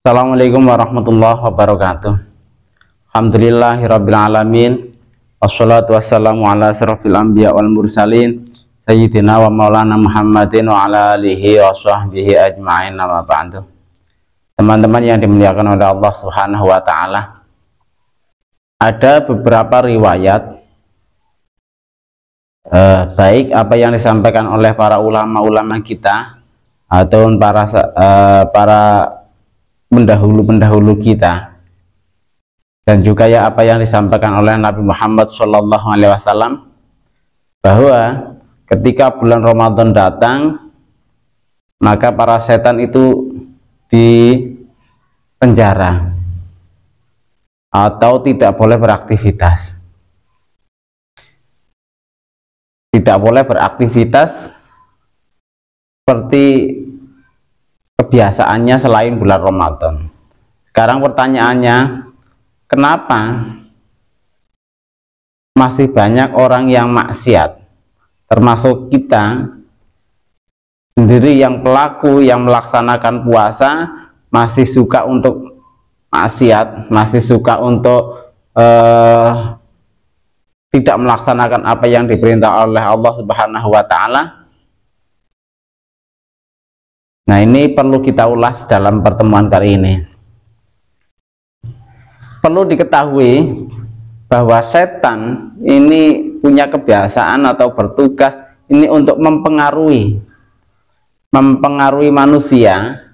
Assalamualaikum warahmatullahi wabarakatuh. Alhamdulillahirabbil alamin. Wassalatu wassalamu ala asrofil anbiya wal mursalin sayyidina wa maulana Muhammadin wa ala alihi wa sahbihi ajma'in, amma ba'du. Teman-teman yang dimuliakan oleh Allah Subhanahu wa taala, ada beberapa riwayat baik apa yang disampaikan oleh para ulama-ulama kita atau para pendahulu kita, dan juga ya apa yang disampaikan oleh Nabi Muhammad SAW, bahwa ketika bulan Ramadan datang maka para setan itu dipenjara atau tidak boleh beraktivitas. Tidak boleh beraktivitas seperti kebiasaannya selain bulan Ramadan. Sekarang pertanyaannya, kenapa masih banyak orang yang maksiat, termasuk kita sendiri yang pelaku yang melaksanakan puasa, masih suka untuk maksiat, masih suka untuk tidak melaksanakan apa yang diperintah oleh Allah Subhanahu wa taala? Nah, ini perlu kita ulas dalam pertemuan kali ini. Perlu diketahui bahwa setan ini punya kebiasaan atau bertugas ini untuk mempengaruhi manusia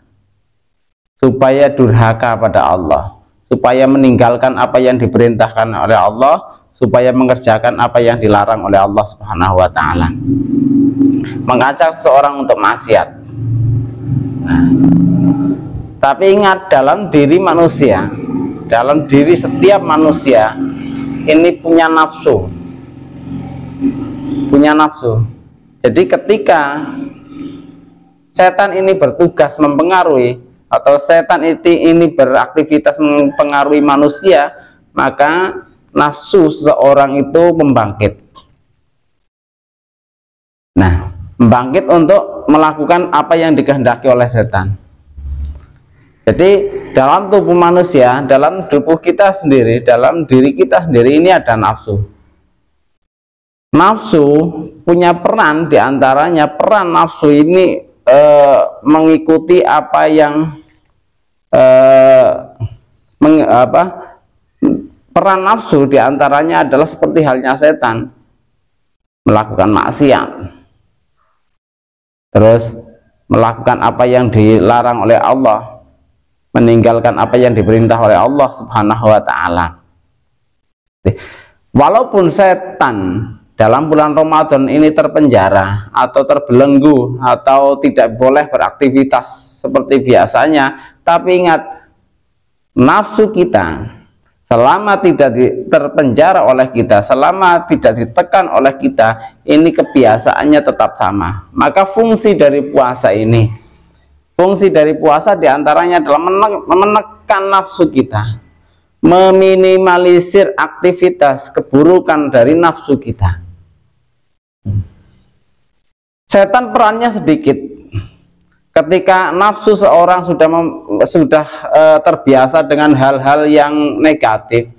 supaya durhaka pada Allah, supaya meninggalkan apa yang diperintahkan oleh Allah, supaya mengerjakan apa yang dilarang oleh Allah Subhanahu wa taala. Mengajak seseorang untuk maksiat. Tapi ingat, dalam diri manusia, dalam diri setiap manusia ini punya nafsu, jadi ketika setan ini bertugas mempengaruhi, atau setan ini beraktivitas mempengaruhi manusia, maka nafsu seseorang itu membangkit. Nah, membangkit untuk melakukan apa yang dikehendaki oleh setan. Jadi dalam tubuh manusia, dalam tubuh kita sendiri, dalam diri kita sendiri ini ada nafsu. Nafsu punya peran, diantaranya peran nafsu ini mengikuti apa yang peran nafsu diantaranya adalah seperti halnya setan, melakukan maksiat, terus melakukan apa yang dilarang oleh Allah, meninggalkan apa yang diperintah oleh Allah Subhanahu wa taala. Walaupun setan dalam bulan Ramadan ini terpenjara atau terbelenggu atau tidak boleh beraktivitas seperti biasanya, tapi ingat, nafsu kita selama tidak terpenjara oleh kita, selama tidak ditekan oleh kita, ini kebiasaannya tetap sama. Maka fungsi dari puasa ini, fungsi dari puasa diantaranya adalah menekan nafsu kita, meminimalisir aktivitas keburukan dari nafsu kita. Setan perannya sedikit. Ketika nafsu seorang sudah terbiasa dengan hal-hal yang negatif,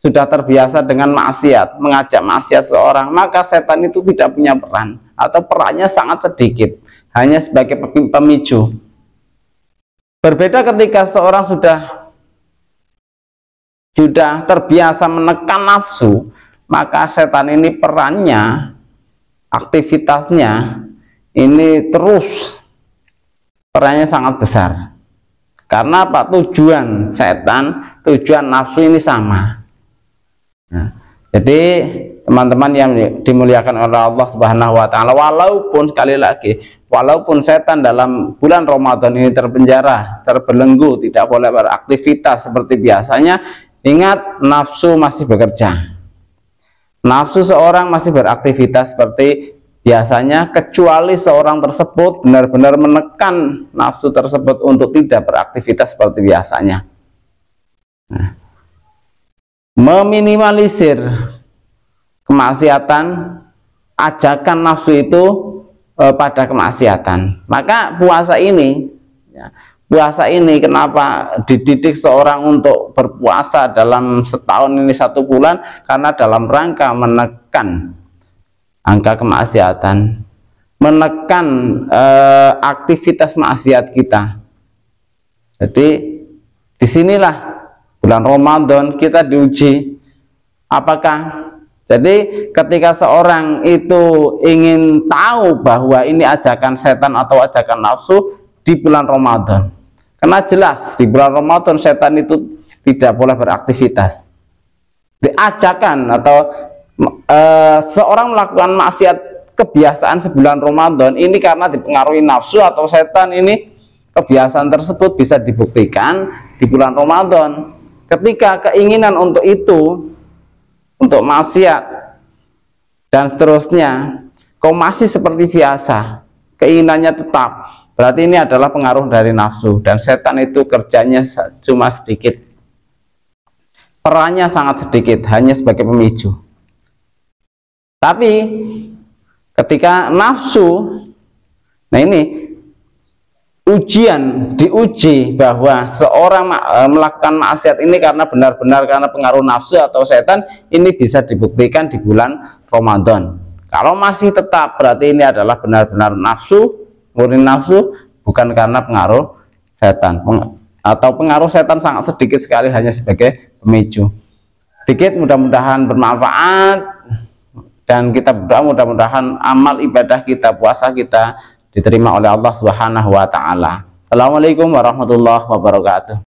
sudah terbiasa dengan maksiat, mengajak maksiat seorang, maka setan itu tidak punya peran, atau perannya sangat sedikit, hanya sebagai pemicu. Berbeda ketika seorang sudah terbiasa menekan nafsu, maka setan ini perannya, aktivitasnya ini terus, perannya sangat besar. Karena apa? Tujuan setan, tujuan nafsu ini sama. Nah, jadi teman-teman yang dimuliakan oleh Allah Subhanahu wa taala, walaupun sekali lagi, walaupun setan dalam bulan Ramadan ini terpenjara, terbelenggu, tidak boleh beraktivitas seperti biasanya, ingat, nafsu masih bekerja. Nafsu seorang masih beraktivitas seperti biasanya, kecuali seorang tersebut benar-benar menekan nafsu tersebut untuk tidak beraktivitas seperti biasanya. Nah, meminimalisir kemaksiatan, ajakan nafsu itu pada kemaksiatan. Maka puasa ini, puasa ini, kenapa dididik seorang untuk berpuasa dalam setahun ini 1 bulan? Karena dalam rangka menekan angka kemaksiatan, menekan aktivitas maksiat kita. Jadi disinilah bulan Ramadan kita diuji. Apakah jadi ketika seorang itu ingin tahu bahwa ini ajakan setan atau ajakan nafsu di bulan Ramadan, karena jelas di bulan Ramadan setan itu tidak boleh beraktivitas. Diajakan atau seorang melakukan maksiat kebiasaan sebulan Ramadan ini karena dipengaruhi nafsu atau setan, ini kebiasaan tersebut bisa dibuktikan di bulan Ramadan. Ketika keinginan untuk itu, untuk maksiat dan seterusnya, kau masih seperti biasa, keinginannya tetap, berarti ini adalah pengaruh dari nafsu, dan setan itu kerjanya cuma sedikit, perannya sangat sedikit, hanya sebagai pemicu. Tapi ketika nafsu, nah ini diuji bahwa seorang melakukan maksiat ini karena benar-benar karena pengaruh nafsu atau setan, ini bisa dibuktikan di bulan Ramadan. Kalau masih tetap, berarti ini adalah benar-benar nafsu, murni nafsu, bukan karena pengaruh setan, atau pengaruh setan sangat sedikit sekali, hanya sebagai pemicu. Sedikit, mudah-mudahan bermanfaat, dan kita berdoa mudah-mudahan amal ibadah kita, puasa kita diterima oleh Allah Subhanahu wa Ta'ala. Assalamualaikum warahmatullahi wabarakatuh.